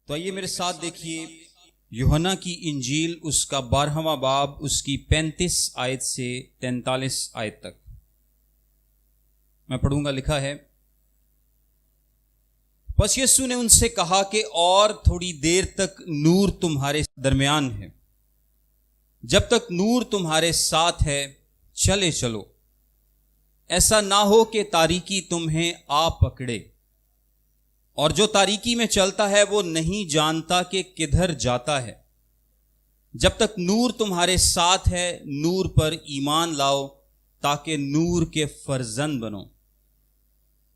تو آئیے میرے ساتھ دیکھیے یوحنا کی انجیل اس کا 12واں باب اس کی 35 آیت سے 43 آیت تک میں پڑھوں گا۔ لکھا ہے، پس یسوع نے ان سے کہا کہ اور تھوڑی دیر تک نور تمہارے درمیان ہے، جب تک نور تمہارے ساتھ ہے چلے چلو، ایسا نہ ہو کہ تاریکی تمہیں آ پکڑے، اور جو تاریکی میں چلتا ہے وہ نہیں جانتا کہ کدھر جاتا ہے۔ جب تک نور تمہارے ساتھ ہے نور پر ایمان لاؤ تاکہ نور کے فرزند بنو۔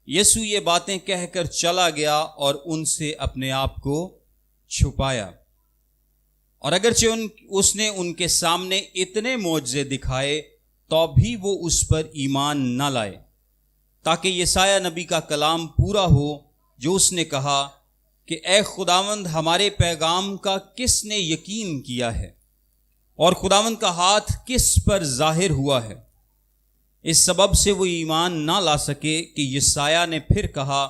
یسوع یہ باتیں کہہ کر چلا گیا اور ان سے اپنے آپ کو چھپایا، اور اگرچہ اس نے ان کے سامنے اتنے معجزے دکھائے تو بھی وہ اس پر ایمان نہ لائے، تاکہ یسایہ نبی کا کلام پورا ہو جو اس نے کہا کہ اے خداوند ہمارے پیغام کا کس نے یقین کیا ہے، اور خداوند کا ہاتھ کس پر ظاہر ہوا ہے۔ اس سبب سے وہ ایمان نہ لا سکے کہ یسایہ نے پھر کہا،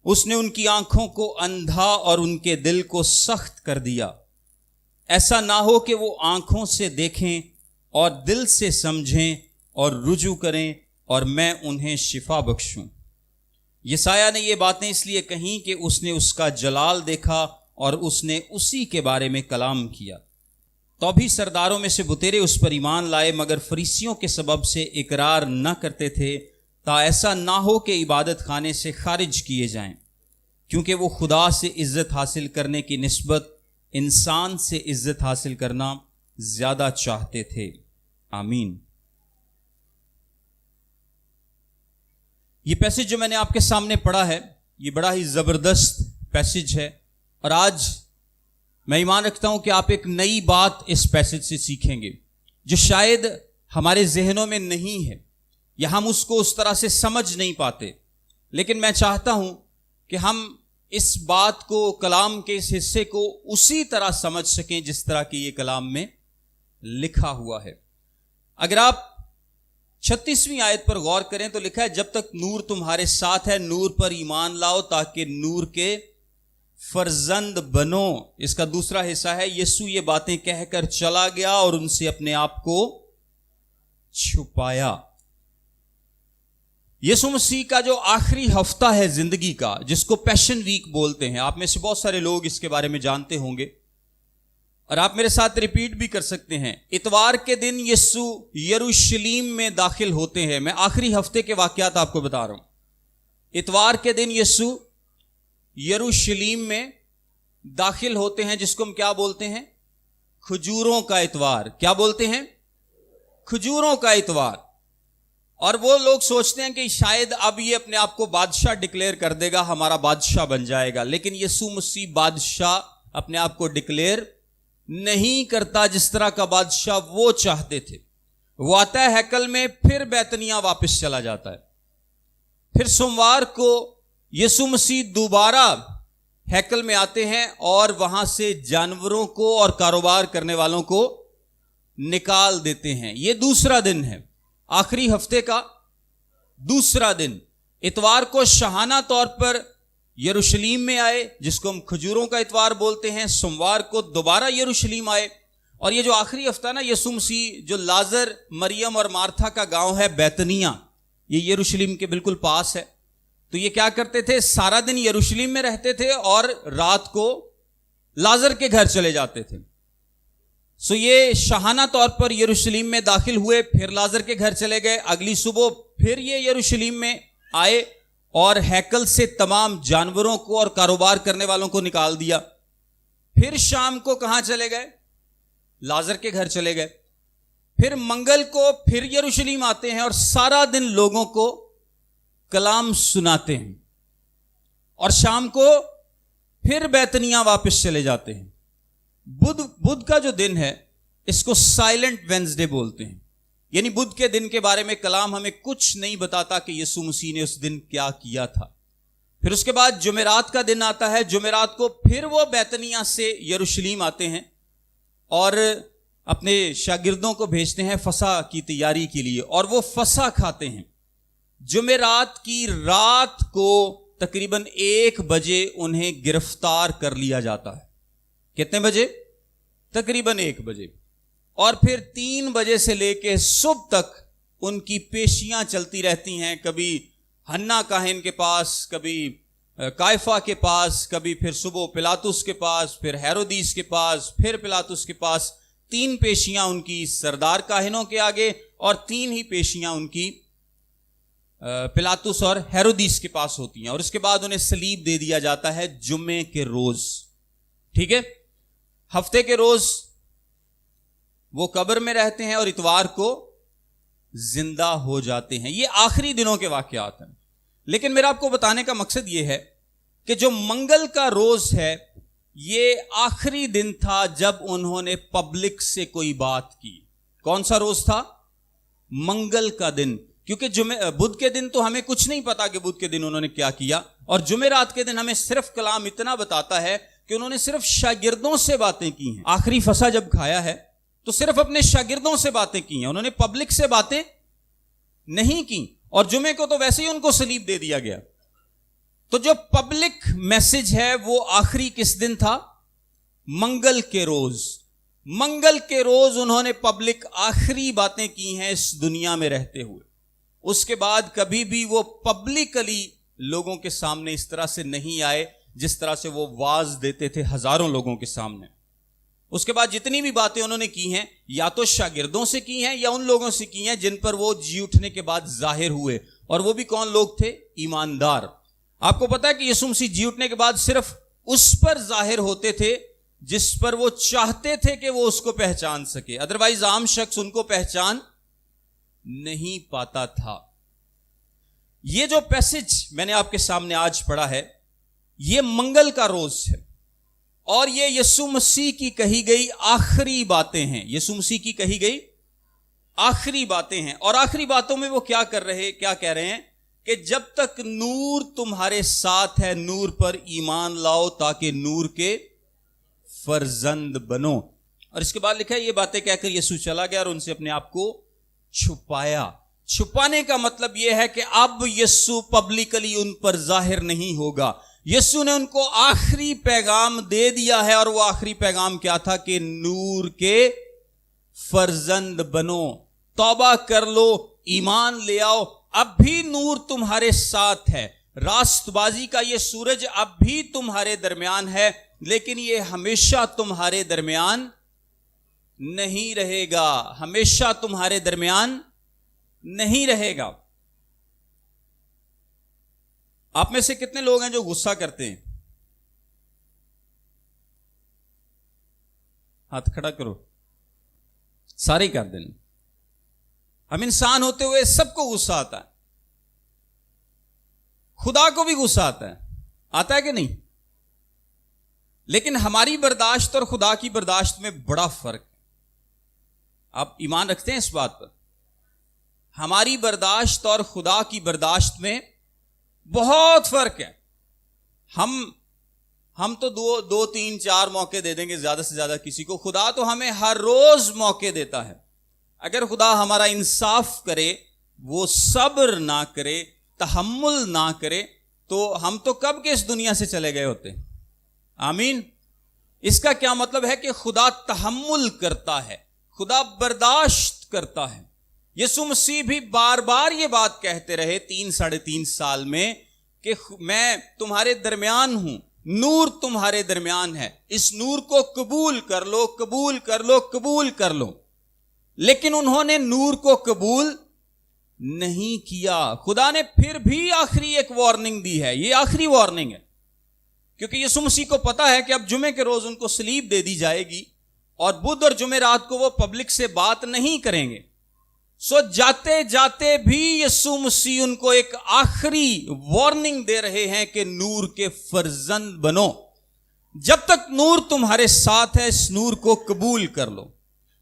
اس نے ان کی آنکھوں کو اندھا اور ان کے دل کو سخت کر دیا، ایسا نہ ہو کہ وہ آنکھوں سے دیکھیں اور دل سے سمجھیں اور رجوع کریں اور میں انہیں شفا بخشوں۔ یسایہ نے یہ باتیں اس لیے کہیں کہ اس نے اس کا جلال دیکھا اور اس نے اسی کے بارے میں کلام کیا۔ تو بھی سرداروں میں سے بتیرے اس پر ایمان لائے، مگر فریسیوں کے سبب سے اقرار نہ کرتے تھے، تا ایسا نہ ہو کہ عبادت خانے سے خارج کیے جائیں، کیونکہ وہ خدا سے عزت حاصل کرنے کی نسبت انسان سے عزت حاصل کرنا زیادہ چاہتے تھے۔ آمین۔ یہ پیسج جو میں نے آپ کے سامنے پڑھا ہے یہ بڑا ہی زبردست پیسج ہے، اور آج میں ایمان رکھتا ہوں کہ آپ ایک نئی بات اس پیسج سے سیکھیں گے جو شاید ہمارے ذہنوں میں نہیں ہے، یا ہم اس کو اس طرح سے سمجھ نہیں پاتے، لیکن میں چاہتا ہوں کہ ہم اس بات کو، کلام کے اس حصے کو اسی طرح سمجھ سکیں جس طرح کہ یہ کلام میں لکھا ہوا ہے۔ اگر آپ 36ویں آیت پر غور کریں تو لکھا ہے، جب تک نور تمہارے ساتھ ہے نور پر ایمان لاؤ تاکہ نور کے فرزند بنو۔ اس کا دوسرا حصہ ہے، یسوع یہ باتیں کہہ کر چلا گیا اور ان سے اپنے آپ کو چھپایا۔ یسوع مسیح کا جو آخری ہفتہ ہے زندگی کا، جس کو پیشن ویک بولتے ہیں، آپ میں سے بہت سارے لوگ اس کے بارے میں جانتے ہوں گے، اور آپ میرے ساتھ ریپیٹ بھی کر سکتے ہیں۔ اتوار کے دن یسوع یروشلیم میں داخل ہوتے ہیں۔ میں آخری ہفتے کے واقعات آپ کو بتا رہا ہوں۔ اتوار کے دن یسوع یروشلیم میں داخل ہوتے ہیں، جس کو ہم کیا بولتے ہیں؟ کھجوروں کا اتوار۔ کیا بولتے ہیں؟ کھجوروں کا اتوار۔ اور وہ لوگ سوچتے ہیں کہ شاید اب یہ اپنے آپ کو بادشاہ ڈکلیئر کر دے گا، ہمارا بادشاہ بن جائے گا، لیکن یسوع مسیح بادشاہ اپنے آپ کو ڈکلیئر نہیں کرتا جس طرح کا بادشاہ وہ چاہتے تھے۔ وہ آتا ہے ہیکل میں، پھر بیتنیہ واپس چلا جاتا ہے۔ پھر سوموار کو یسوع مسیح دوبارہ ہیکل میں آتے ہیں اور وہاں سے جانوروں کو اور کاروبار کرنے والوں کو نکال دیتے ہیں۔ یہ دوسرا دن ہے، آخری ہفتے کا دوسرا دن۔ اتوار کو شاہانہ طور پر یروشلیم میں آئے، جس کو ہم کھجوروں کا اتوار بولتے ہیں۔ سوموار کو دوبارہ یروشلیم آئے، اور یہ جو آخری ہفتہ نا یسوع مسیح، جو لازر، مریم اور مارتھا کا گاؤں ہے بیتنیہ، یہ یروشلیم کے بالکل پاس ہے، تو یہ کیا کرتے تھے؟ سارا دن یروشلیم میں رہتے تھے اور رات کو لازر کے گھر چلے جاتے تھے۔ سو یہ شاہانہ طور پر یروشلیم میں داخل ہوئے، پھر لازر کے گھر چلے گئے، اگلی صبح پھر یہ یروشلیم میں آئے اور ہیکل سے تمام جانوروں کو اور کاروبار کرنے والوں کو نکال دیا۔ پھر شام کو کہاں چلے گئے؟ لازر کے گھر چلے گئے۔ پھر منگل کو پھر یروشلیم آتے ہیں اور سارا دن لوگوں کو کلام سناتے ہیں، اور شام کو پھر بیتنیہ واپس چلے جاتے ہیں۔ بدھ کا جو دن ہے اس کو سائلنٹ وینسڈے بولتے ہیں، یعنی بدھ کے دن کے بارے میں کلام ہمیں کچھ نہیں بتاتا کہ یسوع مسیح نے اس دن کیا کیا تھا۔ پھر اس کے بعد جمعرات کا دن آتا ہے، جمعرات کو پھر وہ بیتنیہ سے یروشلیم آتے ہیں اور اپنے شاگردوں کو بھیجتے ہیں فسح کی تیاری کے لیے، اور وہ فسح کھاتے ہیں۔ جمعرات کی رات کو تقریباً 1 بجے انہیں گرفتار کر لیا جاتا ہے. کتنے بجے؟ تقریباً 1 بجے. اور پھر 3 بجے سے لے کے صبح تک ان کی پیشیاں چلتی رہتی ہیں. کبھی حنا کاہن کے پاس، کبھی کائفہ کے پاس، کبھی پھر صبح پلاطس کے پاس، پھر ہیرودیس کے پاس، پھر پلاطس کے پاس. 3 پیشیاں ان کی سردار کاہنوں کے آگے اور 3 ہی پیشیاں ان کی پلاطس اور ہیرودیس کے پاس ہوتی ہیں. اور اس کے بعد انہیں صلیب دے دیا جاتا ہے جمعے کے روز. ٹھیک ہے، ہفتے کے روز وہ قبر میں رہتے ہیں اور اتوار کو زندہ ہو جاتے ہیں. یہ آخری دنوں کے واقعات ہیں. لیکن میرا آپ کو بتانے کا مقصد یہ ہے کہ جو منگل کا روز ہے یہ آخری دن تھا جب انہوں نے پبلک سے کوئی بات کی. کون سا روز تھا؟ منگل کا دن. کیونکہ بدھ کے دن تو ہمیں کچھ نہیں پتا کہ بدھ کے دن انہوں نے کیا کیا، اور جمعرات کے دن ہمیں صرف کلام اتنا بتاتا ہے کہ انہوں نے صرف شاگردوں سے باتیں کی ہیں. آخری فسح جب کھایا ہے تو صرف اپنے شاگردوں سے باتیں کی ہیں، انہوں نے پبلک سے باتیں نہیں کی. اور جمعے کو تو ویسے ہی ان کو صلیب دے دیا گیا. تو جو پبلک میسج ہے وہ آخری کس دن تھا؟ منگل کے روز. منگل کے روز انہوں نے پبلک آخری باتیں کی ہیں اس دنیا میں رہتے ہوئے. اس کے بعد کبھی بھی وہ پبلکلی لوگوں کے سامنے اس طرح سے نہیں آئے جس طرح سے وہ واعظ دیتے تھے ہزاروں لوگوں کے سامنے. اس کے بعد جتنی بھی باتیں انہوں نے کی ہیں یا تو شاگردوں سے کی ہیں یا ان لوگوں سے کی ہیں جن پر وہ جی اٹھنے کے بعد ظاہر ہوئے. اور وہ بھی کون لوگ تھے؟ ایماندار. آپ کو پتا ہے کہ یسوع مسیح جی اٹھنے کے بعد صرف اس پر ظاہر ہوتے تھے جس پر وہ چاہتے تھے کہ وہ اس کو پہچان سکے، ادروائز عام شخص ان کو پہچان نہیں پاتا تھا. یہ جو پیسج میں نے آپ کے سامنے آج پڑھا ہے یہ منگل کا روز ہے اور یہ یسوع مسیح کی کہی گئی آخری باتیں ہیں. یسوع مسیح کی کہی گئی آخری باتیں ہیں. اور آخری باتوں میں وہ کیا کہہ رہے ہیں کہ جب تک نور تمہارے ساتھ ہے نور پر ایمان لاؤ تاکہ نور کے فرزند بنو. اور اس کے بعد لکھا ہے یہ باتیں کہہ کر یسوع چلا گیا اور ان سے اپنے آپ کو چھپایا. چھپانے کا مطلب یہ ہے کہ اب یسوع پبلکلی ان پر ظاہر نہیں ہوگا. یسوع نے ان کو آخری پیغام دے دیا ہے اور وہ آخری پیغام کیا تھا کہ نور کے فرزند بنو، توبہ کر لو، ایمان لے آؤ. اب بھی نور تمہارے ساتھ ہے. راست بازی کا یہ سورج اب بھی تمہارے درمیان ہے لیکن یہ ہمیشہ تمہارے درمیان نہیں رہے گا. ہمیشہ تمہارے درمیان نہیں رہے گا. آپ میں سے کتنے لوگ ہیں جو غصہ کرتے ہیں؟ ہاتھ کھڑا کرو. سارے کر دیں. ہم انسان ہوتے ہوئے سب کو غصہ آتا ہے. خدا کو بھی غصہ آتا ہے کہ نہیں؟ لیکن ہماری برداشت اور خدا کی برداشت میں بڑا فرق ہے. آپ ایمان رکھتے ہیں اس بات پر؟ ہماری برداشت اور خدا کی برداشت میں بہت فرق ہے. ہم تو 2 3 4 موقع دے دیں گے زیادہ سے زیادہ کسی کو. خدا تو ہمیں ہر روز موقع دیتا ہے. اگر خدا ہمارا انصاف کرے، وہ صبر نہ کرے، تحمل نہ کرے تو ہم تو کب کے اس دنیا سے چلے گئے ہوتے. آمین. اس کا کیا مطلب ہے کہ خدا تحمل کرتا ہے، خدا برداشت کرتا ہے. یسوع مسیح بھی بار بار یہ بات کہتے رہے 3 سال میں کہ میں تمہارے درمیان ہوں، نور تمہارے درمیان ہے، اس نور کو قبول کر لو، قبول کر لو، قبول کر لو. لیکن انہوں نے نور کو قبول نہیں کیا. خدا نے پھر بھی آخری ایک وارننگ دی ہے. یہ آخری وارننگ ہے کیونکہ یسوع مسیح کو پتا ہے کہ اب جمعے کے روز ان کو صلیب دے دی جائے گی اور بدھ اور جمعرات کو وہ پبلک سے بات نہیں کریں گے. سو جاتے جاتے بھی یسوع مسیح ان کو ایک آخری وارننگ دے رہے ہیں کہ نور کے فرزند بنو. جب تک نور تمہارے ساتھ ہے اس نور کو قبول کر لو.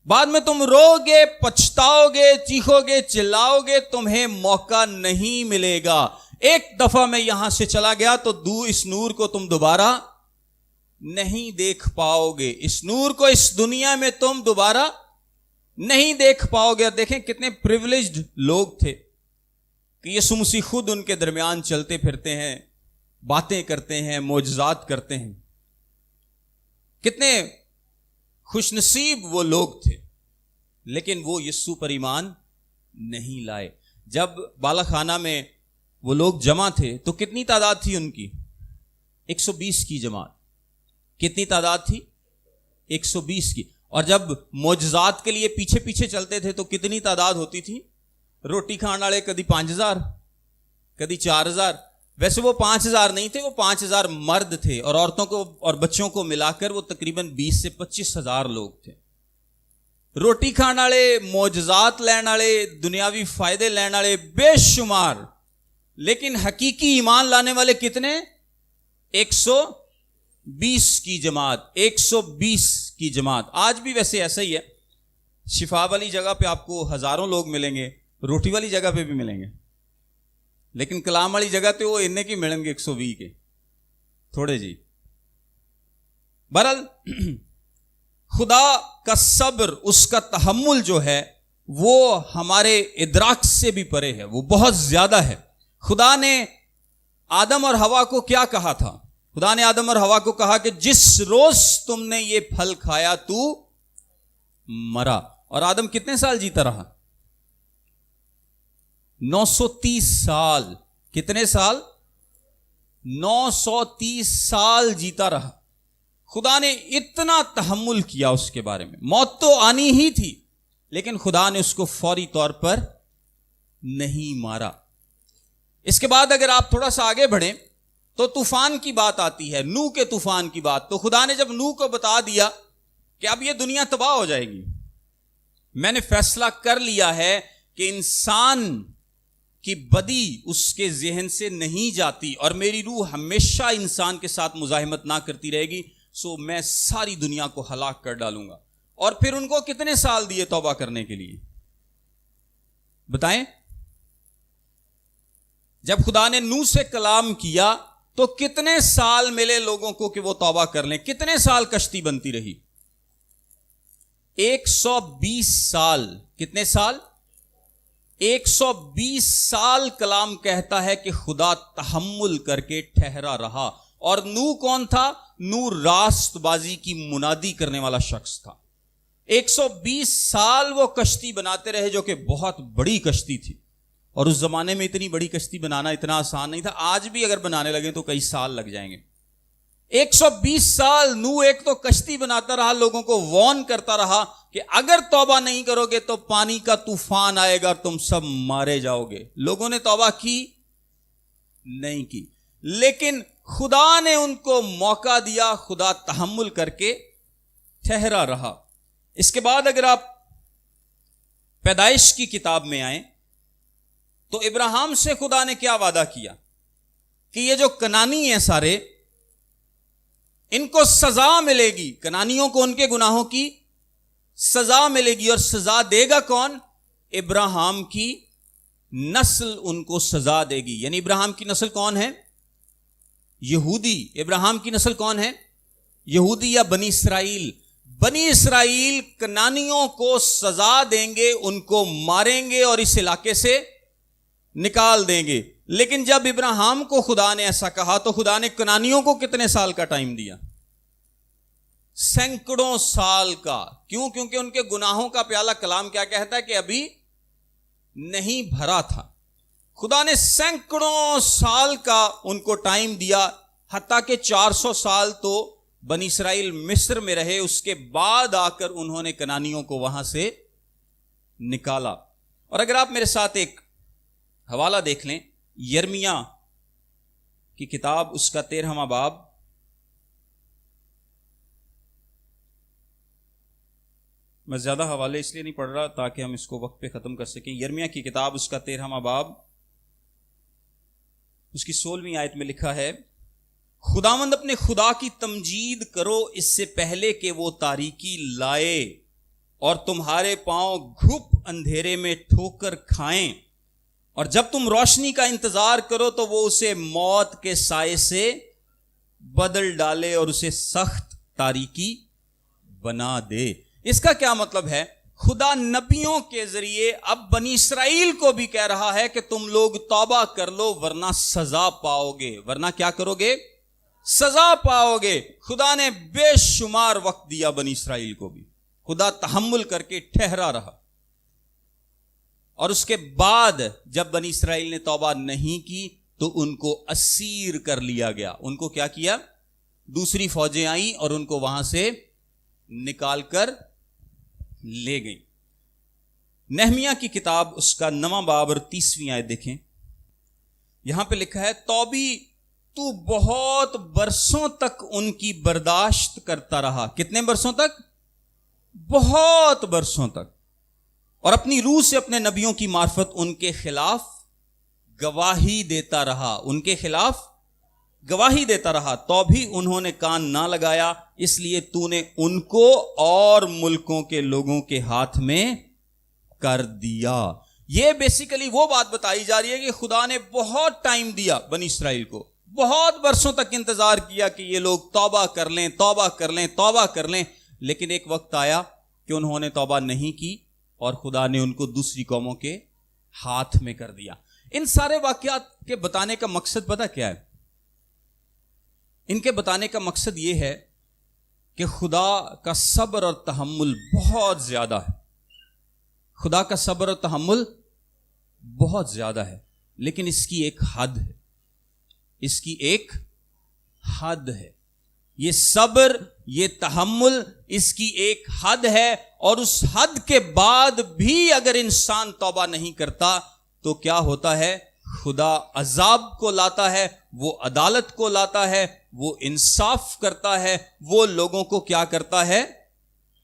بعد میں تم رو گے، پچھتاؤ گے، چیخو گے، چلاؤ گے، تمہیں موقع نہیں ملے گا. ایک دفعہ میں یہاں سے چلا گیا تو اس نور کو تم دوبارہ نہیں دیکھ پاؤ گے. اس نور کو اس دنیا میں تم دوبارہ نہیں دیکھ پاؤ گے. دیکھیں کتنے پریویلیجڈ لوگ تھے کہ یسوع مسیح خود ان کے درمیان چلتے پھرتے ہیں، باتیں کرتے ہیں, معجزات کرتے ہیں. کتنے خوش نصیب وہ لوگ تھے, لیکن وہ یسوع پر ایمان نہیں لائے. جب بالا خانہ میں وہ لوگ جمع تھے تو کتنی تعداد تھی ان کی؟ 120 کی جماعت. کتنی تعداد تھی؟ 120 کی. اور جب معجزات کے لیے پیچھے پیچھے چلتے تھے تو کتنی تعداد ہوتی تھی؟ روٹی کھانے والے کدی 5000, کدی 4000. ویسے وہ 5000 نہیں تھے, وہ 5000 مرد تھے, اور عورتوں کو اور بچوں کو ملا کر وہ تقریباً 20 سے 25,000 لوگ تھے. روٹی کھانے والے, معجزات لینے والے, دنیاوی فائدے لینے والے بے شمار, لیکن حقیقی ایمان لانے والے کتنے؟ 120 کی جماعت. 120 کی جماعت. آج بھی ویسے ایسا ہی ہے. شفا والی جگہ پہ آپ کو ہزاروں لوگ ملیں گے, روٹی والی جگہ پہ بھی ملیں گے, لیکن کلام والی جگہ پہ وہ انہیں کی ملیں گے 120 کے تھوڑے جی. بہرحال خدا کا صبر, اس کا تحمل جو ہے وہ ہمارے ادراک سے بھی پرے ہے, وہ بہت زیادہ ہے. خدا نے آدم اور حوا کو کیا کہا تھا؟ خدا نے آدم اور حوا کو کہا کہ جس روز تم نے یہ پھل کھایا تو مرا. اور آدم کتنے سال جیتا رہا؟ 930 سال. کتنے سال؟ 930 سال جیتا رہا. خدا نے اتنا تحمل کیا اس کے بارے میں. موت تو آنی ہی تھی, لیکن خدا نے اس کو فوری طور پر نہیں مارا. اس کے بعد اگر آپ تھوڑا سا آگے بڑھیں تو طوفان کی بات آتی ہے, نوح کے طوفان کی بات. تو خدا نے جب نوح کو بتا دیا کہ اب یہ دنیا تباہ ہو جائے گی, میں نے فیصلہ کر لیا ہے کہ انسان کی بدی اس کے ذہن سے نہیں جاتی, اور میری روح ہمیشہ انسان کے ساتھ مزاحمت نہ کرتی رہے گی, سو میں ساری دنیا کو ہلاک کر ڈالوں گا. اور پھر ان کو کتنے سال دیے توبہ کرنے کے لیے؟ بتائیں. جب خدا نے نوح سے کلام کیا تو کتنے سال ملے لوگوں کو کہ وہ توبہ کر لیں؟ کتنے سال کشتی بنتی رہی؟ 120 سال. کتنے سال؟ 120 سال کلام کہتا ہے کہ خدا تحمل کر کے ٹھہرا رہا. اور نوح کون تھا؟ نوح راست بازی کی منادی کرنے والا شخص تھا. 120 سال وہ کشتی بناتے رہے, جو کہ بہت بڑی کشتی تھی, اور اس زمانے میں اتنی بڑی کشتی بنانا اتنا آسان نہیں تھا. آج بھی اگر بنانے لگیں تو کئی سال لگ جائیں گے. 120 سال نوح ایک تو کشتی بناتا رہا, لوگوں کو وارن کرتا رہا کہ اگر توبہ نہیں کرو گے تو پانی کا طوفان آئے گا, تم سب مارے جاؤ گے. لوگوں نے توبہ کی نہیں کی, لیکن خدا نے ان کو موقع دیا, خدا تحمل کر کے ٹھہرا رہا. اس کے بعد اگر آپ پیدائش کی کتاب میں آئیں تو ابراہیم سے خدا نے کیا وعدہ کیا کہ یہ جو کنانی ہیں سارے, ان کو سزا ملے گی. کنانیوں کو ان کے گناہوں کی سزا ملے گی, اور سزا دے گا کون؟ ابراہیم کی نسل ان کو سزا دے گی. یعنی ابراہیم کی نسل کون ہے؟ یہودی. ابراہیم کی نسل کون ہے؟ یہودی یا بنی اسرائیل. بنی اسرائیل کنانیوں کو سزا دیں گے, ان کو ماریں گے اور اس علاقے سے نکال دیں گے. لیکن جب ابراہیم کو خدا نے ایسا کہا تو خدا نے کنانیوں کو کتنے سال کا ٹائم دیا؟ سینکڑوں سال کا. کیوں؟ کیونکہ ان کے گناہوں کا پیالہ کلام کیا کہتا ہے کہ ابھی نہیں بھرا تھا. خدا نے سینکڑوں سال کا ان کو ٹائم دیا, حتیٰ کہ 400 سال تو بنی اسرائیل مصر میں رہے. اس کے بعد آ کر انہوں نے کنانیوں کو وہاں سے نکالا. اور اگر آپ میرے ساتھ ایک حوالہ دیکھ لیں, یرمیہ کی کتاب, اس کا 13واں باب, میں زیادہ حوالے اس لیے نہیں پڑھ رہا تاکہ ہم اس کو وقت پہ ختم کر سکیں. یرمیہ کی کتاب, اس کا 13واں باب, اس کی 16ویں آیت میں لکھا ہے, خداوند اپنے خدا کی تمجید کرو اس سے پہلے کہ وہ تاریکی لائے اور تمہارے پاؤں گھپ اندھیرے میں ٹھوکر کھائیں, اور جب تم روشنی کا انتظار کرو تو وہ اسے موت کے سائے سے بدل ڈالے اور اسے سخت تاریکی بنا دے. اس کا کیا مطلب ہے؟ خدا نبیوں کے ذریعے اب بنی اسرائیل کو بھی کہہ رہا ہے کہ تم لوگ توبہ کر لو ورنہ سزا پاؤ گے. ورنہ کیا کرو گے؟ سزا پاؤ گے. خدا نے بے شمار وقت دیا بنی اسرائیل کو بھی. خدا تحمل کر کے ٹھہرا رہا. اور اس کے بعد جب بنی اسرائیل نے توبہ نہیں کی تو ان کو اسیر کر لیا گیا. ان کو کیا کیا؟ دوسری فوجیں آئیں اور ان کو وہاں سے نکال کر لے گئی. نہمیہ کی کتاب اس کا 9واں باب اور 30ویں آیت دیکھیں. یہاں پہ لکھا ہے توبی تو بہت برسوں تک ان کی برداشت کرتا رہا. کتنے برسوں تک؟ بہت برسوں تک. اور اپنی روح سے اپنے نبیوں کی معرفت ان کے خلاف گواہی دیتا رہا. ان کے خلاف گواہی دیتا رہا. تو بھی انہوں نے کان نہ لگایا، اس لیے تو نے ان کو اور ملکوں کے لوگوں کے ہاتھ میں کر دیا. یہ بیسیکلی وہ بات بتائی جا رہی ہے کہ خدا نے بہت ٹائم دیا بنی اسرائیل کو، بہت برسوں تک انتظار کیا کہ یہ لوگ توبہ کر لیں، توبہ کر لیں، توبہ کر لیں. لیکن ایک وقت آیا کہ انہوں نے توبہ نہیں کی اور خدا نے ان کو دوسری قوموں کے ہاتھ میں کر دیا. ان سارے واقعات کے بتانے کا مقصد پتہ کیا ہے؟ ان کے بتانے کا مقصد یہ ہے کہ خدا کا صبر اور تحمل بہت زیادہ ہے. خدا کا صبر اور تحمل بہت زیادہ ہے، لیکن اس کی ایک حد ہے. اس کی ایک حد ہے. یہ صبر، یہ تحمل، اس کی ایک حد ہے. اور اس حد کے بعد بھی اگر انسان توبہ نہیں کرتا تو کیا ہوتا ہے؟ خدا عذاب کو لاتا ہے، وہ عدالت کو لاتا ہے، وہ انصاف کرتا ہے، وہ لوگوں کو کیا کرتا ہے؟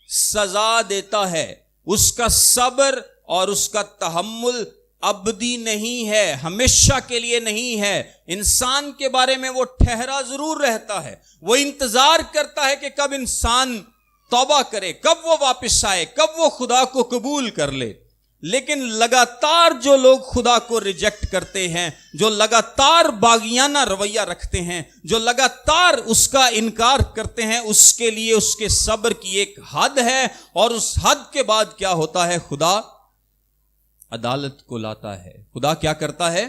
سزا دیتا ہے. اس کا صبر اور اس کا تحمل ابدی نہیں ہے، ہمیشہ کے لیے نہیں ہے. انسان کے بارے میں وہ ٹھہرا ضرور رہتا ہے، وہ انتظار کرتا ہے کہ کب انسان توبہ کرے، کب وہ واپس آئے، کب وہ خدا کو قبول کر لے. لیکن لگاتار جو لوگ خدا کو ریجیکٹ کرتے ہیں، جو لگاتار باغیانہ رویہ رکھتے ہیں، جو لگاتار اس کا انکار کرتے ہیں، اس کے لیے اس کے صبر کی ایک حد ہے. اور اس حد کے بعد کیا ہوتا ہے؟ خدا عدالت کو لاتا ہے. خدا کیا کرتا ہے؟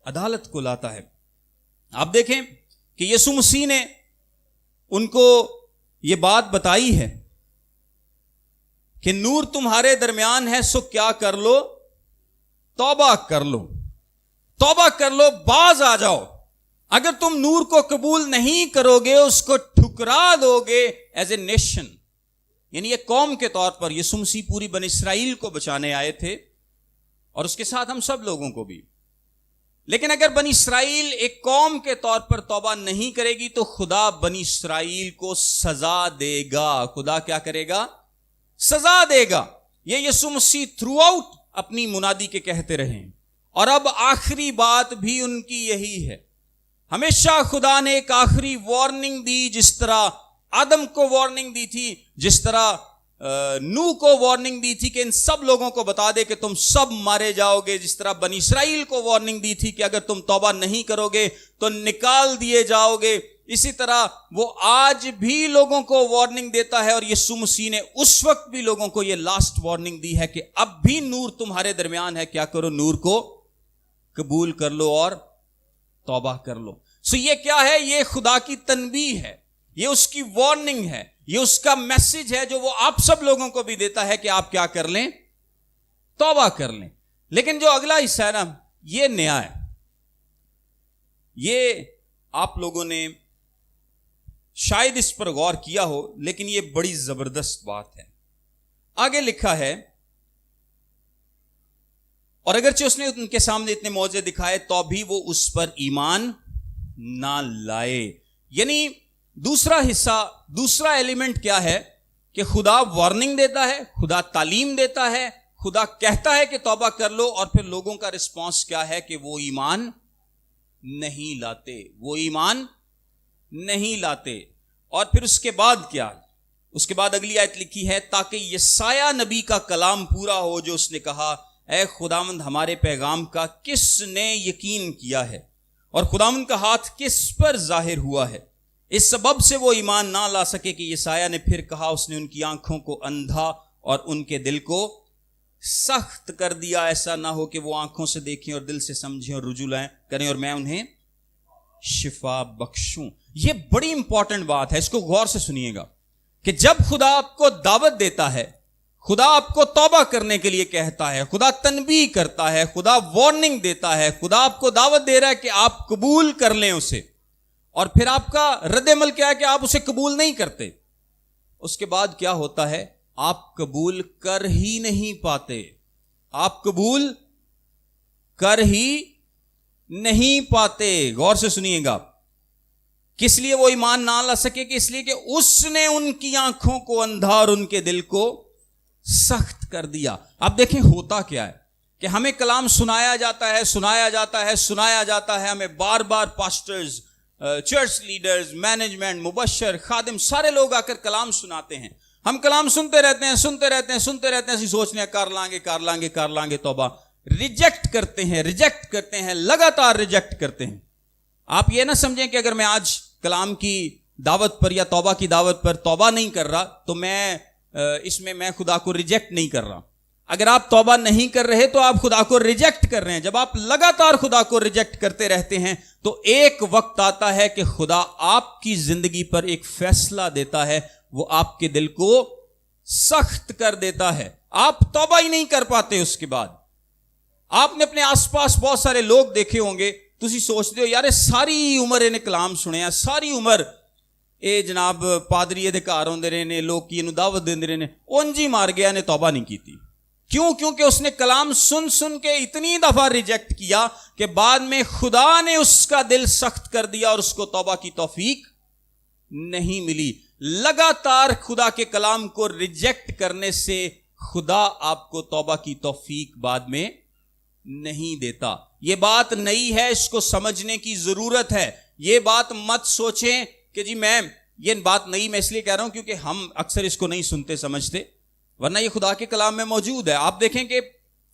عدالت کو لاتا ہے. آپ دیکھیں کہ یسوع مسیح نے ان کو یہ بات بتائی ہے کہ نور تمہارے درمیان ہے، سو کیا کر لو؟ توبہ کر لو، توبہ کر لو، باز آ جاؤ. اگر تم نور کو قبول نہیں کرو گے، اس کو ٹھکرا دو گے ایز اے نیشن، یعنی ایک قوم کے طور پر. یسوع مسیح پوری بنی اسرائیل کو بچانے آئے تھے اور اس کے ساتھ ہم سب لوگوں کو بھی. لیکن اگر بنی اسرائیل ایک قوم کے طور پر توبہ نہیں کرے گی تو خدا بنی اسرائیل کو سزا دے گا. خدا کیا کرے گا؟ سزا دے گا. یہ یسوع مسیح تھرو آؤٹ اپنی منادی کے کہتے رہے، اور اب آخری بات بھی ان کی یہی ہے. ہمیشہ خدا نے ایک آخری وارننگ دی، جس طرح آدم کو وارننگ دی تھی، جس طرح نوح کو وارننگ دی تھی کہ ان سب لوگوں کو بتا دے کہ تم سب مارے جاؤ گے، جس طرح بنی اسرائیل کو وارننگ دی تھی کہ اگر تم توبہ نہیں کرو گے تو نکال دیے جاؤ گے. اسی طرح وہ آج بھی لوگوں کو وارننگ دیتا ہے. اور یسوع مسیح نے اس وقت بھی لوگوں کو یہ لاسٹ وارننگ دی ہے کہ اب بھی نور تمہارے درمیان ہے، کیا کرو؟ نور کو قبول کر لو اور توبہ کر لو. سو یہ کیا ہے؟ یہ خدا کی تنبیہ ہے، یہ اس کی وارننگ ہے، یہ اس کا میسج ہے جو وہ آپ سب لوگوں کو بھی دیتا ہے کہ آپ کیا کر لیں؟ توبہ کر لیں. لیکن جو اگلا حصہ ہے نا، یہ نیا ہے. یہ آپ لوگوں نے شاید اس پر غور کیا ہو، لیکن یہ بڑی زبردست بات ہے. آگے لکھا ہے، اور اگرچہ اس نے ان کے سامنے اتنے معجزے دکھائے تو بھی وہ اس پر ایمان نہ لائے. یعنی دوسرا حصہ، دوسرا ایلیمنٹ کیا ہے کہ خدا وارننگ دیتا ہے، خدا تعلیم دیتا ہے، خدا کہتا ہے کہ توبہ کر لو، اور پھر لوگوں کا رسپانس کیا ہے کہ وہ ایمان نہیں لاتے، وہ ایمان نہیں لاتے. اور پھر اس کے بعد کیا؟ اس کے بعد اگلی آیت لکھی ہے، تاکہ یسایہ نبی کا کلام پورا ہو جو اس نے کہا، اے خداوند ہمارے پیغام کا کس نے یقین کیا ہے، اور خداوند کا ہاتھ کس پر ظاہر ہوا ہے. اس سبب سے وہ ایمان نہ لا سکے کہ یسایہ نے پھر کہا، اس نے ان کی آنکھوں کو اندھا اور ان کے دل کو سخت کر دیا، ایسا نہ ہو کہ وہ آنکھوں سے دیکھیں اور دل سے سمجھیں اور رجوع لائیں کریں اور میں انہیں شفا بخشوں۔ یہ بڑی امپورٹنٹ بات ہے، اس کو غور سے سنیے گا کہ جب خدا آپ کو دعوت دیتا ہے، خدا آپ کو توبہ کرنے کے لیے کہتا ہے، خدا تنبیہ کرتا ہے، خدا وارننگ دیتا ہے، خدا آپ کو دعوت دے رہا ہے کہ آپ قبول کر لیں اسے، اور پھر آپ کا رد عمل کیا ہے کہ آپ اسے قبول نہیں کرتے، اس کے بعد کیا ہوتا ہے؟ آپ قبول کر ہی نہیں پاتے، آپ قبول کر ہی نہیں پاتے۔ غور سے سنیے گا، کس لیے وہ ایمان نہ لا سکے؟ کہ اس لیے کہ اس نے ان کی آنکھوں کو اندھا اور ان کے دل کو سخت کر دیا۔ اب دیکھیں ہوتا کیا ہے کہ ہمیں کلام سنایا جاتا ہے، سنایا جاتا ہے، سنایا جاتا ہے، ہمیں بار بار پاسٹرز، چرچ لیڈرز، مینجمنٹ، مبشر، خادم، سارے لوگ آ کر کلام سناتے ہیں، ہم کلام سنتے رہتے ہیں، سنتے رہتے ہیں، سنتے رہتے ہیں، اسی سوچنے کر لیں گے توبہ، ریجیکٹ کرتے ہیں، لگاتار ریجیکٹ کرتے ہیں۔ آپ یہ نہ سمجھیں کہ اگر میں آج کلام کی دعوت پر یا توبہ کی دعوت پر توبہ نہیں کر رہا تو میں خدا کو ریجیکٹ نہیں کر رہا۔ اگر آپ توبہ نہیں کر رہے تو آپ خدا کو ریجیکٹ کر رہے ہیں۔ جب آپ لگاتار خدا کو ریجیکٹ کرتے رہتے ہیں تو ایک وقت آتا ہے کہ خدا آپ کی زندگی پر ایک فیصلہ دیتا ہے، وہ آپ کے دل کو سخت کر دیتا ہے، آپ توبہ ہی نہیں کر پاتے۔ اس کے بعد آپ نے اپنے آس پاس بہت سارے لوگ دیکھے ہوں گے، تسی سوچتے ہو یار ساری عمر انہیں کلام سنیا، ساری عمر اے جناب پادری دے گھر ہوندے رہے نے، لوگ کی دعوت دیندے رہے نے، اونج ہی مار گیا نے، توبہ نہیں کی تھی۔ کیوں؟ کیونکہ اس نے کلام سن کے اتنی دفعہ ریجیکٹ کیا کہ بعد میں خدا نے اس کا دل سخت کر دیا اور اس کو توبہ کی توفیق نہیں ملی۔ لگاتار خدا کے کلام کو ریجیکٹ کرنے سے خدا آپ کو توبہ کی توفیق بعد میں نہیں دیتا۔ یہ بات نئی ہے، اس کو سمجھنے کی ضرورت ہے۔ یہ بات مت سوچیں کہ جی یہ بات نئی میں اس لیے کہہ رہا ہوں کیونکہ ہم اکثر اس کو نہیں سنتے سمجھتے، ورنہ یہ خدا کے کلام میں موجود ہے۔ آپ دیکھیں کہ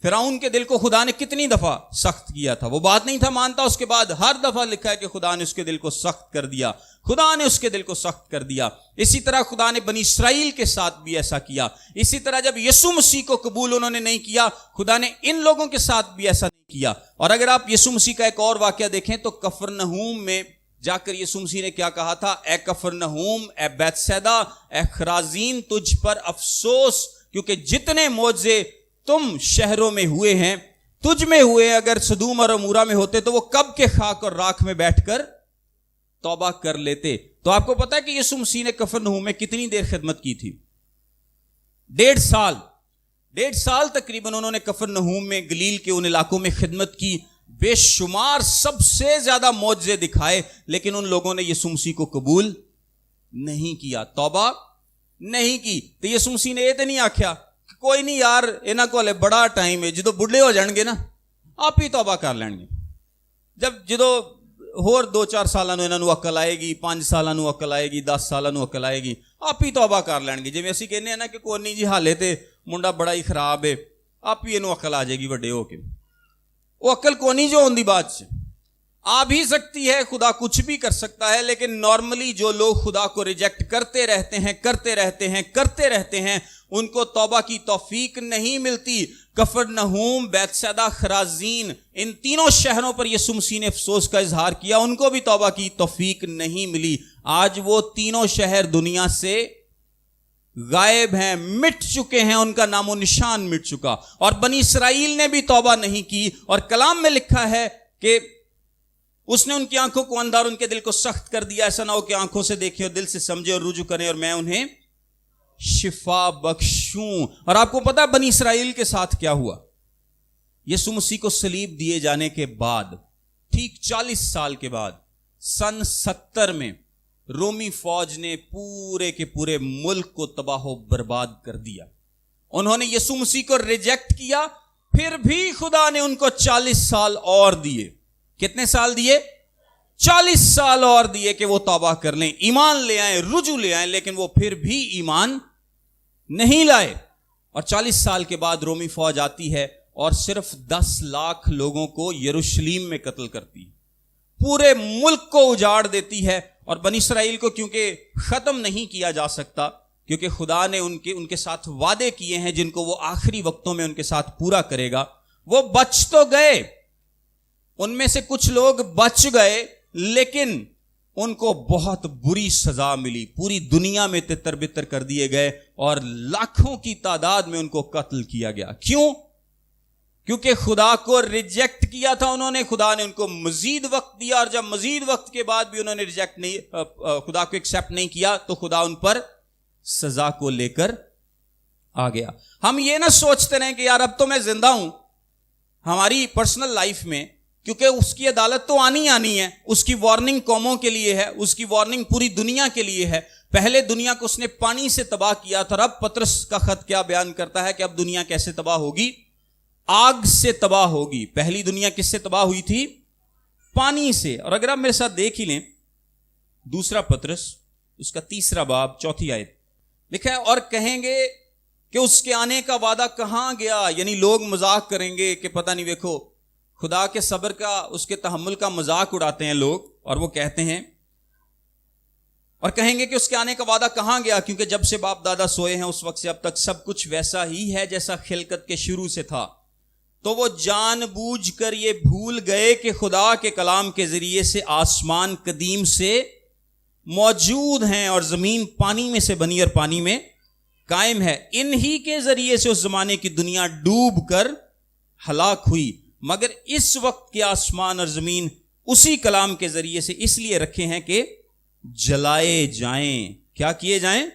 فرعون کے دل کو خدا نے کتنی دفعہ سخت کیا تھا، وہ بات نہیں تھا مانتا، اس کے بعد ہر دفعہ لکھا ہے کہ خدا نے اس کے دل کو سخت کر دیا، خدا نے اس کے دل کو سخت کر دیا۔ اسی طرح خدا نے بنی اسرائیل کے ساتھ بھی ایسا کیا۔ اسی طرح جب یسوع مسیح کو قبول انہوں نے نہیں کیا، خدا نے ان لوگوں کے ساتھ بھی ایسا نہیں کیا۔ اور اگر آپ یسوع مسیح کا ایک اور واقعہ دیکھیں تو کفرنہوم میں جا کر یسوع مسیح نے کیا کہا تھا؟ اے کفرنہوم، اے بیت سیدا، اے خرازین، تجھ پر افسوس، کیونکہ جتنے معجزے تم شہروں میں ہوئے ہیں تجھ میں ہوئے، اگر سدوم اور عمورہ میں ہوتے تو وہ کب کے خاک اور راکھ میں بیٹھ کر توبہ کر لیتے۔ تو آپ کو پتا ہے کہ یسوع مسیح نے کفرنہوم میں کتنی دیر خدمت کی تھی؟ 1.5 سال تقریباً انہوں نے کفرنہوم میں، گلیل کے ان علاقوں میں خدمت کی، بے شمار سب سے زیادہ معجزے دکھائے، لیکن ان لوگوں نے یسوع مسیح کو قبول نہیں کیا، توبہ نہیں کی۔ تو یسوع مسیح نے یہ تو نہیں آکھیا کہ کوئی نہیں یار انہاں کو ہلے بڑا ٹائم ہے، جدو بڑھے ہو جان گے نا آپ ہی توبہ کر لین گے، جدو ہور 2-4 سالاں نوں انہاں نوں عقل آئے گی، 5 سالاں نوں عقل آئے گی، 10 سالاں نوں عقل آئے گی، آپ ہی توبہ کر لین گے۔ جویں اسی کہنے ہیں نا کہ کوئی نہیں جی حالے تے منڈا بڑا ہی خراب ہے، آپ ہی انہوں عقل آ جائے گی وڈے ہو کے۔ وہ عقل کو نہیں جو ہوندی بات سے آ بھی سکتی ہے، خدا کچھ بھی کر سکتا ہے، لیکن نارملی جو لوگ خدا کو ریجیکٹ کرتے رہتے ہیں ان کو توبہ کی توفیق نہیں ملتی۔ کفرنہوم، بیت سیدا، خرازین، ان تینوں شہروں پر یسوع مسیح نے افسوس کا اظہار کیا، ان کو بھی توبہ کی توفیق نہیں ملی۔ آج وہ تینوں شہر دنیا سے غائب ہیں، مٹ چکے ہیں، ان کا نام و نشان مٹ چکا۔ اور بنی اسرائیل نے بھی توبہ نہیں کی، اور کلام میں لکھا ہے کہ اس نے ان کی آنکھوں کو اندھا اور ان کے دل کو سخت کر دیا، ایسا نہ ہو کہ آنکھوں سے دیکھیں اور دل سے سمجھے اور رجوع کریں اور میں انہیں شفا بخشوں۔ اور آپ کو پتا ہے بنی اسرائیل کے ساتھ کیا ہوا؟ یسوع مسیح کو صلیب دیے جانے کے بعد ٹھیک 40 سال کے بعد سن 70 میں رومی فوج نے پورے کے پورے ملک کو تباہ و برباد کر دیا۔ انہوں نے یسوع مسیح کو ریجیکٹ کیا، پھر بھی خدا نے ان کو 40 سال اور دیے۔ کتنے سال دیے؟ 40 سال اور دیے کہ وہ توبہ کر لیں، ایمان لے آئیں، رجوع لے آئیں، لیکن وہ پھر بھی ایمان نہیں لائے۔ اور 40 سال کے بعد رومی فوج آتی ہے اور صرف 10 لاکھ لوگوں کو یروشلم میں قتل کرتی ہے، پورے ملک کو اجاڑ دیتی ہے۔ اور بنی اسرائیل کو کیونکہ ختم نہیں کیا جا سکتا کیونکہ خدا نے ان کے ساتھ وعدے کیے ہیں جن کو وہ آخری وقتوں میں ان کے ساتھ پورا کرے گا. وہ بچ تو گئے, ان میں سے کچھ لوگ بچ گئے, لیکن ان کو بہت بری سزا ملی. پوری دنیا میں تتر بتر کر دیے گئے اور لاکھوں کی تعداد میں ان کو قتل کیا گیا. کیوں؟ کیونکہ خدا کو ریجیکٹ کیا تھا انہوں نے. خدا نے ان کو مزید وقت دیا, اور جب مزید وقت کے بعد بھی انہوں نے خدا کو ایکسیپٹ نہیں کیا تو خدا ان پر سزا کو لے کر آ گیا. ہم یہ نہ سوچتے رہیں کہ یار اب تو میں زندہ ہوں, ہماری پرسنل لائف میں, کیونکہ اس کی عدالت تو آنی ہے. اس کی وارننگ قوموں کے لیے ہے, اس کی وارننگ پوری دنیا کے لیے ہے. پہلے دنیا کو اس نے پانی سے تباہ کیا تھا, اور اب پطرس کا خط کیا بیان کرتا ہے کہ اب دنیا کیسے تباہ ہوگی؟ آگ سے تباہ ہوگی. پہلی دنیا کس سے تباہ ہوئی تھی؟ پانی سے. اور اگر آپ میرے ساتھ دیکھ ہی لیں دوسرا پطرس اس کا 3 باب 4 آیت لکھا ہے, اور کہیں گے کہ اس کے آنے کا وعدہ کہاں گیا. یعنی لوگ مذاق کریں گے کہ پتہ نہیں, دیکھو خدا کے صبر کا, اس کے تحمل کا مذاق اڑاتے ہیں لوگ, اور وہ کہتے ہیں اور کہیں گے کہ اس کے آنے کا وعدہ کہاں گیا, کیونکہ جب سے باپ دادا سوئے ہیں اس وقت سے اب تک سب کچھ ویسا ہی ہے جیسا خلقت کے شروع سے تھا. تو وہ جان بوجھ کر یہ بھول گئے کہ خدا کے کلام کے ذریعے سے آسمان قدیم سے موجود ہیں اور زمین پانی میں سے بنی اور پانی میں قائم ہے. انہی کے ذریعے سے اس زمانے کی دنیا ڈوب کر ہلاک ہوئی, مگر اس وقت کے آسمان اور زمین اسی کلام کے ذریعے سے اس لیے رکھے ہیں کہ جلائے جائیں. کیا کیے جائیں؟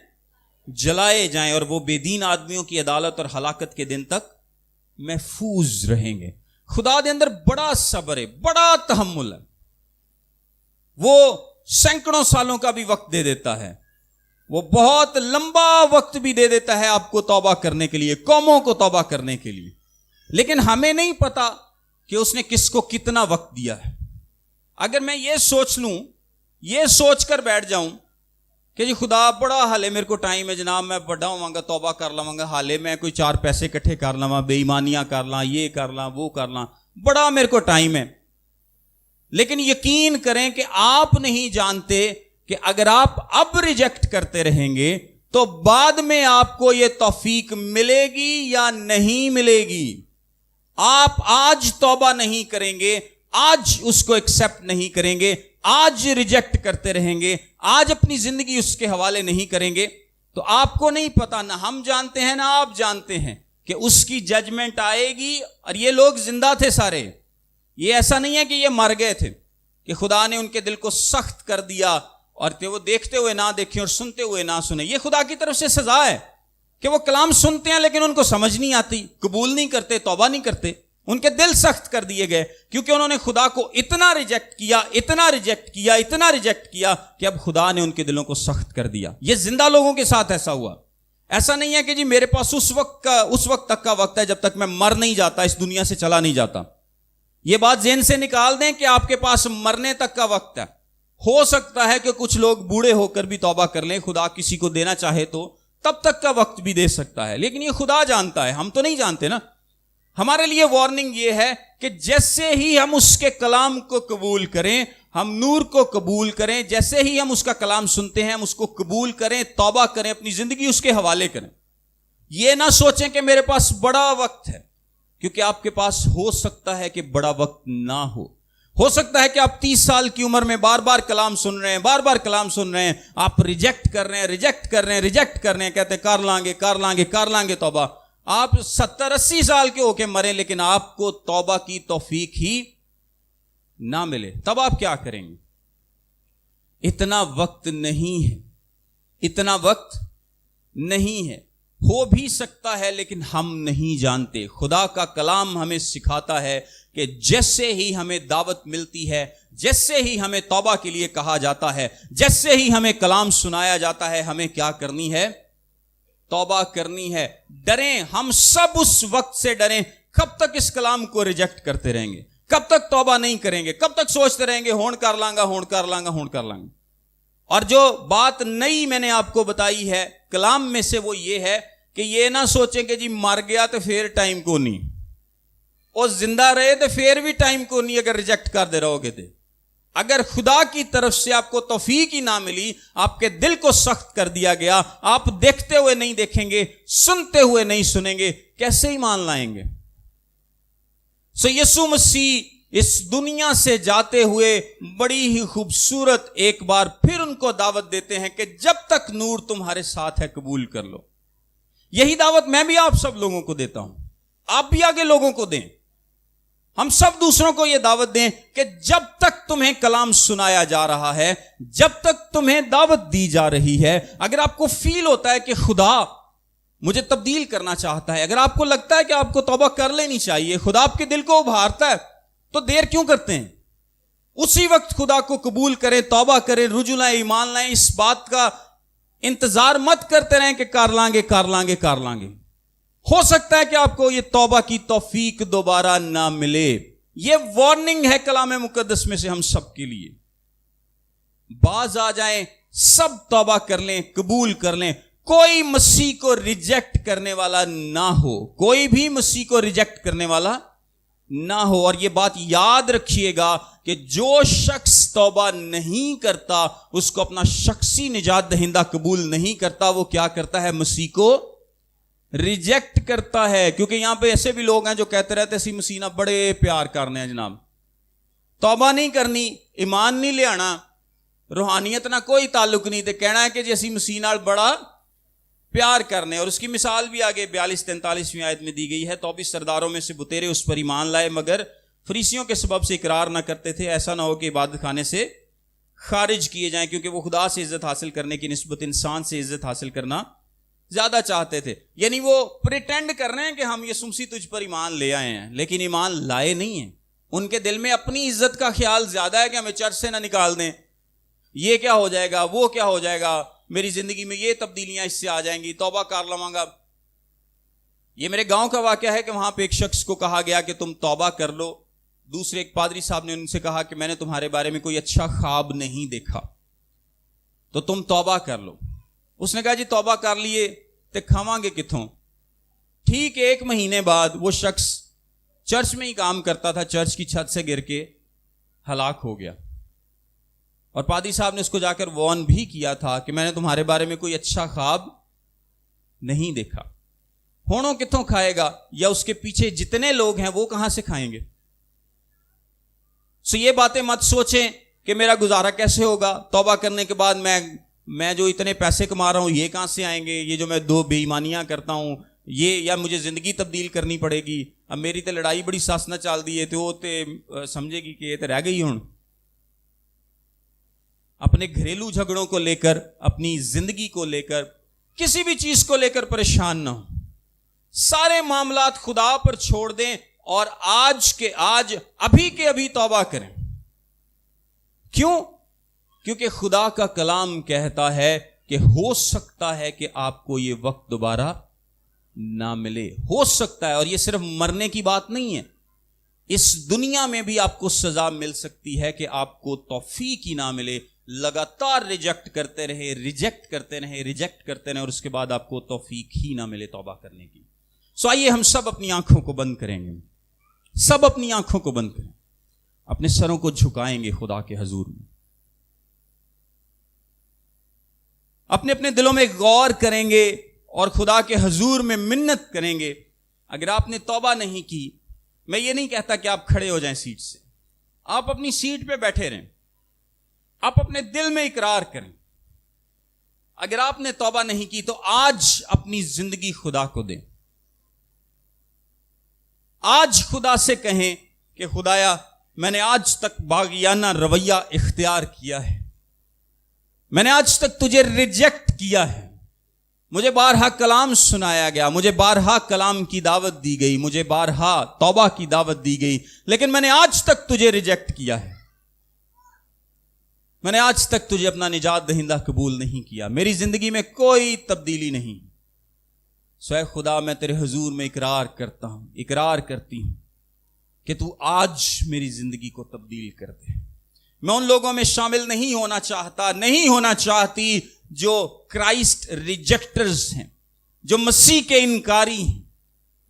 جلائے جائیں, اور وہ بے دین آدمیوں کی عدالت اور ہلاکت کے دن تک محفوظ رہیں گے. خدا دے اندر بڑا صبر ہے, بڑا تحمل ہے. وہ سینکڑوں سالوں کا بھی وقت دے دیتا ہے, وہ بہت لمبا وقت بھی دے دیتا ہے آپ کو توبہ کرنے کے لیے, قوموں کو توبہ کرنے کے لیے. لیکن ہمیں نہیں پتا کہ اس نے کس کو کتنا وقت دیا ہے. اگر میں یہ سوچ لوں, یہ سوچ کر بیٹھ جاؤں کہ جی خدا بڑا حالے میرے کو ٹائم ہے جناب, میں بڑا ہوں گا, توبہ کر لوں گا, حالے میں کوئی 4 پیسے اکٹھے کر لوں, بے ایمانیاں کر لوں, یہ کر لوں, وہ کر لوں, بڑا میرے کو ٹائم ہے. لیکن یقین کریں کہ آپ نہیں جانتے کہ اگر آپ اب ریجیکٹ کرتے رہیں گے تو بعد میں آپ کو یہ توفیق ملے گی یا نہیں ملے گی. آپ آج توبہ نہیں کریں گے, آج اس کو ایکسپٹ نہیں کریں گے, آج ریجیکٹ کرتے رہیں گے, آج اپنی زندگی اس کے حوالے نہیں کریں گے, تو آپ کو نہیں پتا, نہ ہم جانتے ہیں نہ آپ جانتے ہیں کہ اس کی ججمنٹ آئے گی. اور یہ لوگ زندہ تھے سارے, یہ ایسا نہیں ہے کہ یہ مر گئے تھے, کہ خدا نے ان کے دل کو سخت کر دیا اور کہ وہ دیکھتے ہوئے نہ دیکھیں اور سنتے ہوئے نہ سنیں. یہ خدا کی طرف سے سزا ہے کہ وہ کلام سنتے ہیں لیکن ان کو سمجھ نہیں آتی, قبول نہیں کرتے, توبہ نہیں کرتے. ان کے دل سخت کر دیے گئے کیونکہ انہوں نے خدا کو اتنا ریجیکٹ کیا, اتنا ریجیکٹ کیا, اتنا ریجیکٹ کیا کہ اب خدا نے ان کے دلوں کو سخت کر دیا. یہ زندہ لوگوں کے ساتھ ایسا ہوا. ایسا نہیں ہے کہ جی میرے پاس اس وقت تک کا وقت ہے جب تک میں مر نہیں جاتا, اس دنیا سے چلا نہیں جاتا. یہ بات ذہن سے نکال دیں کہ آپ کے پاس مرنے تک کا وقت ہے. ہو سکتا ہے کہ کچھ لوگ بوڑھے ہو کر بھی توبہ کر لیں, خدا کسی کو دینا چاہے تو تب تک کا وقت بھی دے سکتا ہے, لیکن یہ خدا جانتا ہے, ہم تو نہیں جانتے نا. ہمارے لیے وارننگ یہ ہے کہ جیسے ہی ہم اس کے کلام کو قبول کریں, ہم نور کو قبول کریں, جیسے ہی ہم اس کا کلام سنتے ہیں ہم اس کو قبول کریں, توبہ کریں, اپنی زندگی اس کے حوالے کریں. یہ نہ سوچیں کہ میرے پاس بڑا وقت ہے, کیونکہ آپ کے پاس ہو سکتا ہے کہ بڑا وقت نہ ہو سکتا ہے کہ آپ 30 سال کی عمر میں بار بار کلام سن رہے ہیں, بار بار کلام سن رہے ہیں, آپ ریجیکٹ کر رہے ہیں, کہتے ہیں کر لیں گے توبہ. آپ 70-80 سال کے ہو کے مریں لیکن آپ کو توبہ کی توفیق ہی نہ ملے, تب آپ کیا کریں گے؟ اتنا وقت نہیں ہے. ہو بھی سکتا ہے لیکن ہم نہیں جانتے. خدا کا کلام ہمیں سکھاتا ہے کہ جیسے ہی ہمیں دعوت ملتی ہے, جیسے ہی ہمیں توبہ کے لیے کہا جاتا ہے, جیسے ہی ہمیں کلام سنایا جاتا ہے, ہمیں کیا کرنی ہے؟ توبہ کرنی ہے. ڈریں, ہم سب اس وقت سے ڈریں. کب تک اس کلام کو ریجیکٹ کرتے رہیں گے؟ کب تک توبہ نہیں کریں گے؟ کب تک سوچتے رہیں گے ہون کر لانگا. اور جو بات نئی میں نے آپ کو بتائی ہے کلام میں سے وہ یہ ہے کہ یہ نہ سوچیں کہ جی مر گیا تو پھر ٹائم کو نہیں, اور زندہ رہے تو پھر بھی ٹائم کو نہیں, اگر ریجیکٹ کر دے رہو گے. اگر خدا کی طرف سے آپ کو توفیق ہی نہ ملی, آپ کے دل کو سخت کر دیا گیا, آپ دیکھتے ہوئے نہیں دیکھیں گے, سنتے ہوئے نہیں سنیں گے, کیسے ایمان لائیں گے؟ سو یسوع مسیح اس دنیا سے جاتے ہوئے بڑی ہی خوبصورت ایک بار پھر ان کو دعوت دیتے ہیں کہ جب تک نور تمہارے ساتھ ہے قبول کر لو. یہی دعوت میں بھی آپ سب لوگوں کو دیتا ہوں, آپ بھی آگے لوگوں کو دیں. ہم سب دوسروں کو یہ دعوت دیں کہ جب تک تمہیں کلام سنایا جا رہا ہے, جب تک تمہیں دعوت دی جا رہی ہے, اگر آپ کو فیل ہوتا ہے کہ خدا مجھے تبدیل کرنا چاہتا ہے, اگر آپ کو لگتا ہے کہ آپ کو توبہ کر لینی چاہیے, خدا آپ کے دل کو ابھارتا ہے, تو دیر کیوں کرتے ہیں؟ اسی وقت خدا کو قبول کریں, توبہ کریں, رجوع لائیں, ایمان لائیں. اس بات کا انتظار مت کرتے رہیں کہ کر لیں گے. ہو سکتا ہے کہ آپ کو یہ توبہ کی توفیق دوبارہ نہ ملے. یہ وارننگ ہے کلام مقدس میں سے ہم سب کے لیے. باز آ جائیں, سب توبہ کر لیں, قبول کر لیں. کوئی مسیح کو ریجیکٹ کرنے والا نہ ہو, کوئی بھی مسیح کو ریجیکٹ کرنے والا نہ ہو. اور یہ بات یاد رکھیے گا کہ جو شخص توبہ نہیں کرتا, اس کو اپنا شخصی نجات دہندہ قبول نہیں کرتا, وہ کیا کرتا ہے؟ مسیح کو ریجیکٹ کرتا ہے. کیونکہ یہاں پہ ایسے بھی لوگ ہیں جو کہتے رہتے اسی مسیح نہ بڑے پیار کرنے ہیں جناب, توبہ نہیں کرنی, ایمان نہیں لے آنا, روحانیت نہ کوئی تعلق نہیں, تے کہنا ہے کہ جی اسی مسیح نال بڑا پیار کرنے. اور اس کی مثال بھی آگے 42-43 آیت میں دی گئی ہے. 24 سرداروں میں سے بتیرے اس پر ایمان لائے, مگر فریسیوں کے سبب سے اقرار نہ کرتے تھے, ایسا نہ ہو کہ عبادت خانے سے خارج کیے جائیں, کیونکہ وہ خدا سے عزت حاصل کرنے کی نسبت انسان سے عزت حاصل کرنا زیادہ چاہتے تھے. یعنی وہ پریٹینڈ کر رہے ہیں کہ ہم یسوع مسیح تجھ پر ایمان لے آئے ہیں, لیکن ایمان لائے نہیں ہیں. ان کے دل میں اپنی عزت کا خیال زیادہ ہے کہ ہمیں چرچ سے نہ نکال دیں, یہ کیا ہو جائے گا, وہ کیا ہو جائے گا, میری زندگی میں یہ تبدیلیاں اس سے آ جائیں گی, توبہ کر لواں گا. یہ میرے گاؤں کا واقعہ ہے کہ وہاں پہ ایک شخص کو کہا گیا کہ تم توبہ کر لو. دوسرے ایک پادری صاحب نے ان سے کہا کہ میں نے تمہارے بارے میں کوئی اچھا خواب نہیں دیکھا, تو تم توبہ کر لو. اس نے کہا جی توبہ کر لیے تے کھاواں گے کتھوں. ٹھیک 1 مہینے بعد وہ شخص چرچ میں ہی کام کرتا تھا, چرچ کی چھت سے گر کے ہلاک ہو گیا. اور پادری صاحب نے اس کو جا کر وارن بھی کیا تھا کہ میں نے تمہارے بارے میں کوئی اچھا خواب نہیں دیکھا. ہونوں کتوں کھائے گا, یا اس کے پیچھے جتنے لوگ ہیں وہ کہاں سے کھائیں گے؟ سو یہ باتیں مت سوچیں کہ میرا گزارا کیسے ہوگا, توبہ کرنے کے بعد میں جو اتنے پیسے کما رہا ہوں یہ کہاں سے آئیں گے, یہ جو میں 2 بے ایمانیاں کرتا ہوں یہ, یا مجھے زندگی تبدیل کرنی پڑے گی, اب میری تے لڑائی بڑی ساس نہ چال دی ہے تو وہ تے سمجھے گی کہ یہ تے رہ گئی. ہوں اپنے گھریلو جھگڑوں کو لے کر, اپنی زندگی کو لے کر, کسی بھی چیز کو لے کر پریشان نہ ہو. سارے معاملات خدا پر چھوڑ دیں اور آج کے آج, ابھی کے ابھی توبہ کریں. کیوں؟ کیونکہ خدا کا کلام کہتا ہے کہ ہو سکتا ہے کہ آپ کو یہ وقت دوبارہ نہ ملے, ہو سکتا ہے. اور یہ صرف مرنے کی بات نہیں ہے, اس دنیا میں بھی آپ کو سزا مل سکتی ہے کہ آپ کو توفیق ہی نہ ملے, لگاتار ریجیکٹ کرتے رہے اور اس کے بعد آپ کو توفیق ہی نہ ملے توبہ کرنے کی. سو آئیے ہم سب اپنی آنکھوں کو بند کریں گے, سب اپنی آنکھوں کو بند کریں, اپنے سروں کو جھکائیں گے خدا کے حضور میں, اپنے اپنے دلوں میں غور کریں گے اور خدا کے حضور میں منت کریں گے. اگر آپ نے توبہ نہیں کی, میں یہ نہیں کہتا کہ آپ کھڑے ہو جائیں سیٹ سے, آپ اپنی سیٹ پہ بیٹھے رہیں, آپ اپنے دل میں اقرار کریں. اگر آپ نے توبہ نہیں کی تو آج اپنی زندگی خدا کو دیں. آج خدا سے کہیں کہ خدایا میں نے آج تک باغیانہ رویہ اختیار کیا ہے, میں نے آج تک تجھے ریجیکٹ کیا ہے, مجھے بارہا کلام سنایا گیا, مجھے بارہا کلام کی دعوت دی گئی, مجھے بارہا توبہ کی دعوت دی گئی, لیکن میں نے آج تک تجھے ریجیکٹ کیا ہے, میں نے آج تک تجھے اپنا نجات دہندہ قبول نہیں کیا, میری زندگی میں کوئی تبدیلی نہیں. سو اے خدا میں تیرے حضور میں اقرار کرتی ہوں کہ تو آج میری زندگی کو تبدیل کر دے. میں ان لوگوں میں شامل نہیں ہونا چاہتی جو کرائسٹ ریجیکٹرز ہیں, جو مسیح کے انکاری ہیں,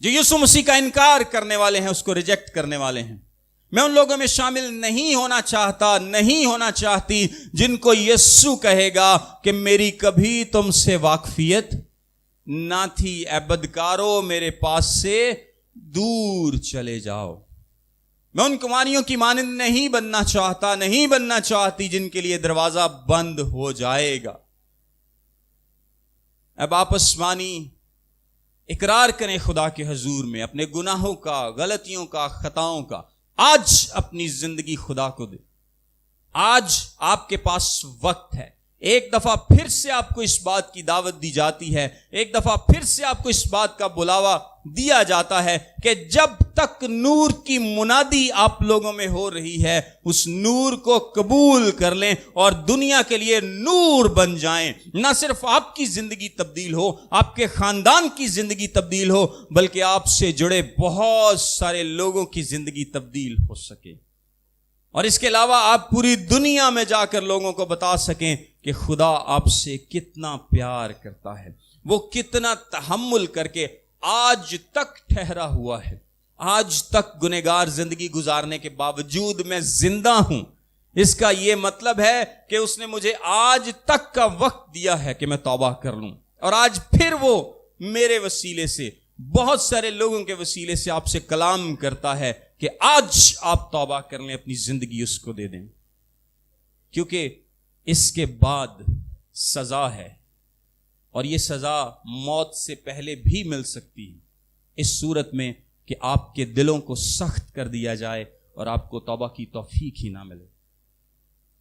جو یسوع مسیح کا انکار کرنے والے ہیں, اس کو ریجیکٹ کرنے والے ہیں. میں ان لوگوں میں شامل نہیں ہونا چاہتا، نہیں ہونا چاہتی جن کو یسوع کہے گا کہ میری کبھی تم سے واقفیت نہ تھی، اے بدکارو میرے پاس سے دور چلے جاؤ۔ میں ان کمانیوں کی مانند نہیں بننا چاہتا، نہیں بننا چاہتی جن کے لیے دروازہ بند ہو جائے گا۔ اب آپ آسمانی اقرار کریں خدا کے حضور میں اپنے گناہوں کا، غلطیوں کا، خطاؤں کا۔ آج اپنی زندگی خدا کو دے۔ آج آپ کے پاس وقت ہے۔ ایک دفعہ پھر سے آپ کو اس بات کی دعوت دی جاتی ہے، ایک دفعہ پھر سے آپ کو اس بات کا بلاوا دیا جاتا ہے کہ جب تک نور کی منادی آپ لوگوں میں ہو رہی ہے، اس نور کو قبول کر لیں اور دنیا کے لیے نور بن جائیں۔ نہ صرف آپ کی زندگی تبدیل ہو، آپ کے خاندان کی زندگی تبدیل ہو، بلکہ آپ سے جڑے بہت سارے لوگوں کی زندگی تبدیل ہو سکے، اور اس کے علاوہ آپ پوری دنیا میں جا کر لوگوں کو بتا سکیں کہ خدا آپ سے کتنا پیار کرتا ہے، وہ کتنا تحمل کر کے آج تک ٹھہرا ہوا ہے۔ آج تک گنہگار زندگی گزارنے کے باوجود میں زندہ ہوں، اس کا یہ مطلب ہے کہ اس نے مجھے آج تک کا وقت دیا ہے کہ میں توبہ کر لوں، اور آج پھر وہ میرے وسیلے سے، بہت سارے لوگوں کے وسیلے سے آپ سے کلام کرتا ہے کہ آج آپ توبہ کر لیں، اپنی زندگی اس کو دے دیں، کیونکہ اس کے بعد سزا ہے، اور یہ سزا موت سے پہلے بھی مل سکتی ہے، اس صورت میں کہ آپ کے دلوں کو سخت کر دیا جائے اور آپ کو توبہ کی توفیق ہی نہ ملے۔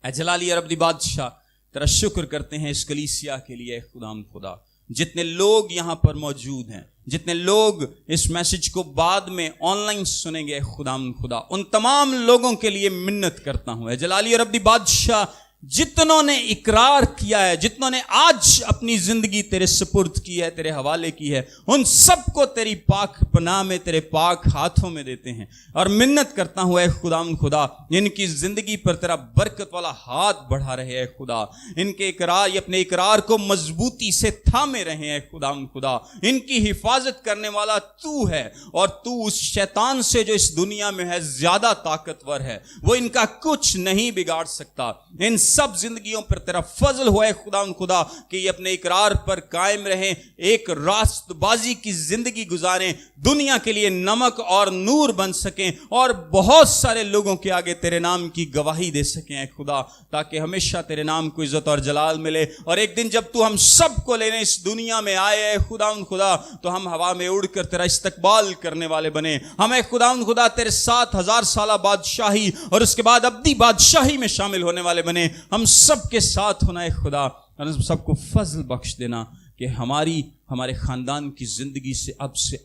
اے جلالی اور ابدی بادشاہ، تیرا شکر کرتے ہیں اس کلیسیا کے لیے۔ خدا جتنے لوگ یہاں پر موجود ہیں، جتنے لوگ اس میسج کو بعد میں آن لائن سنیں گے، خدا ان تمام لوگوں کے لیے منت کرتا ہوں۔ اے جلالی اور ابدی بادشاہ، جتنوں نے اقرار کیا ہے، جتنوں نے آج اپنی زندگی تیرے سپرد کی ہے، تیرے حوالے کی ہے، ان سب کو تیری پاک پناہ میں، تیرے پاک ہاتھوں میں دیتے ہیں، اور منت کرتا ہوں اے خدا ان کی زندگی پر تیرا برکت والا ہاتھ بڑھا رہے، اے خدا ان کے اقرار، اپنے اقرار کو مضبوطی سے تھامے رہے، اے خدا ان کی حفاظت کرنے والا تو ہے، اور تو اس شیطان سے جو اس دنیا میں ہے زیادہ طاقتور ہے، وہ ان کا کچھ نہیں بگاڑ سکتا۔ ان سب زندگیوں پر تیرا فضل ہوا ہے خدا کہ یہ اپنے اقرار پر قائم رہیں، ایک راست بازی کی زندگی گزاریں، دنیا کے لیے نمک اور نور بن سکیں، اور بہت سارے لوگوں کے آگے تیرے نام کی گواہی دے سکیں، اے خدا، تاکہ ہمیشہ تیرے نام کو عزت اور جلال ملے، اور ایک دن جب تو ہم سب کو لینے اس دنیا میں آئے، اے خدا تو ہم ہوا میں اڑ کر تیرا استقبال کرنے والے بنے، ہمیں خدا تیرے 7000 سالہ بادشاہی اور اس کے بعد ابدی بادشاہی میں شامل ہونے والے بنے۔ ہم سب کے ساتھ ہونا ہے خدا، اور سب کو فضل بخش دینا کہ ہمارے خاندان کی زندگی سے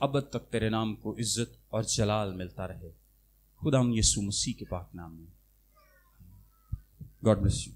ابد تک تیرے نام کو عزت اور جلال ملتا رہے، خدا یسوع مسیح کے پاک نام میں۔ God bless you.